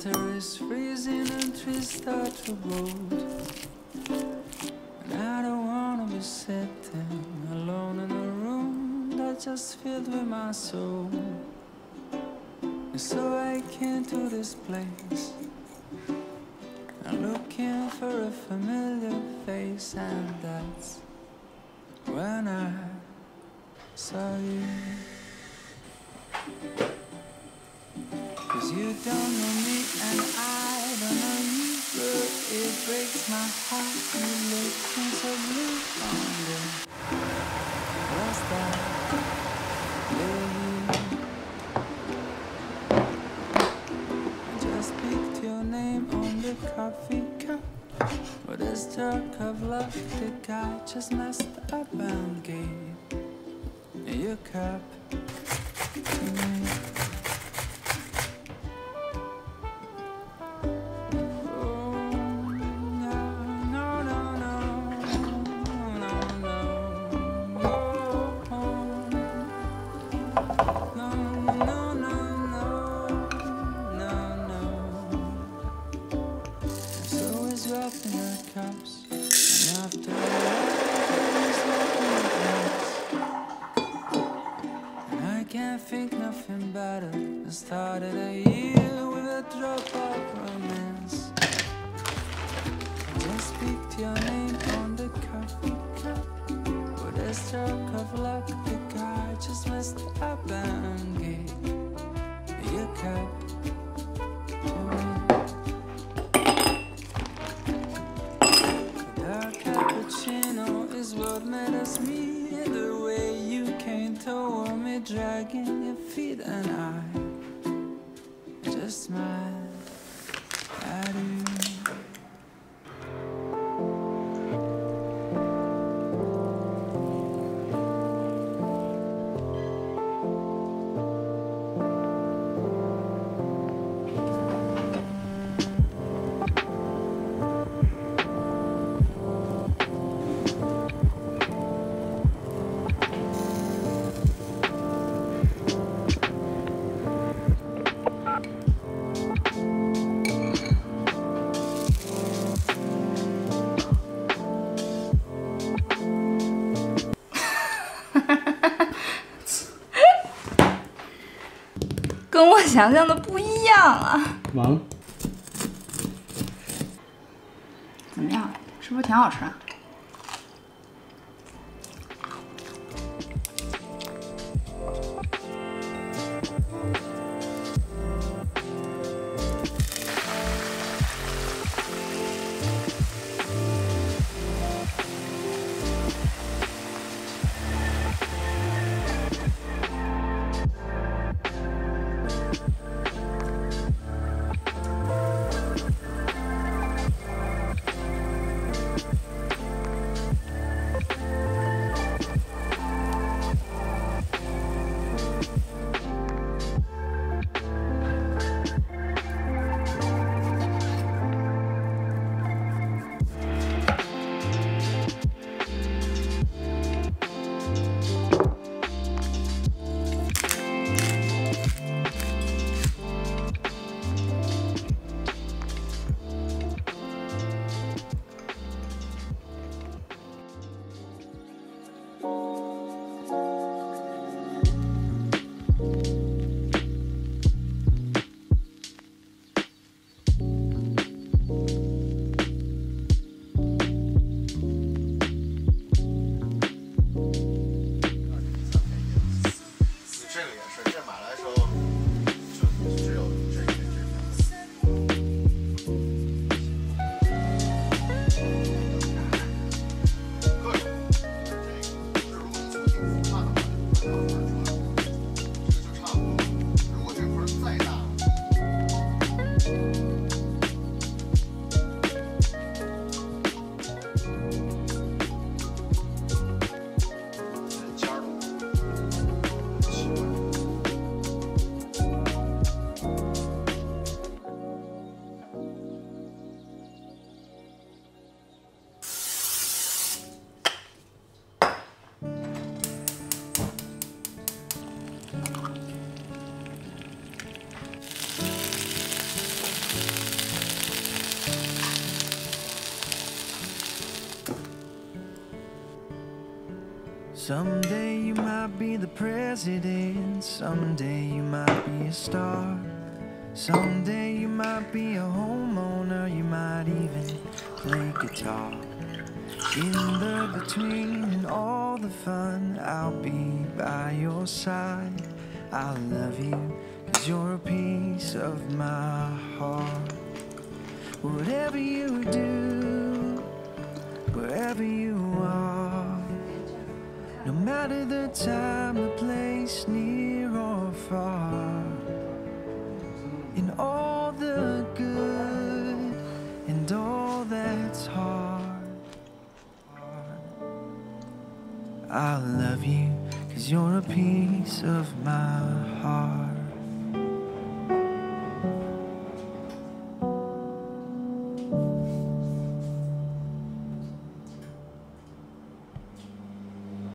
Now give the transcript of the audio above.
Winter is freezing and trees start to bolt. And I don't wanna be sitting alone in a room that's just filled with my soul. And so I came to this place. I'm looking for a familiar face, and that's when I saw you. 'Cause you don't know me and I don't know you, but it breaks my heart. You looking so blue on the last time I just picked your name on the coffee cup, but a stroke of luck the guy just messed up and gave your cup to me. Think nothing better than started a year with a drop of romance. Just picked your name on the coffee cup, with a stroke of luck the guy just messed up and gave your cup to me. The cappuccino is what made us meet. The way you came toward me, dragging your feet, and I just smiled at you.跟我想象的不一样啊！忙？怎么样？是不是挺好吃啊？ Someday you might be the president, someday you might be a star. Someday you might be a homeowner, you might even play guitar. In the between and all the fun, I'll be by your side. I'll love you, 'cause you're a piece of my heart. Whatever you do, wherever you are, no matter the time, the place, near or far, in all the good and all that's hard, I'll love you, 'cause you're a piece of my heart.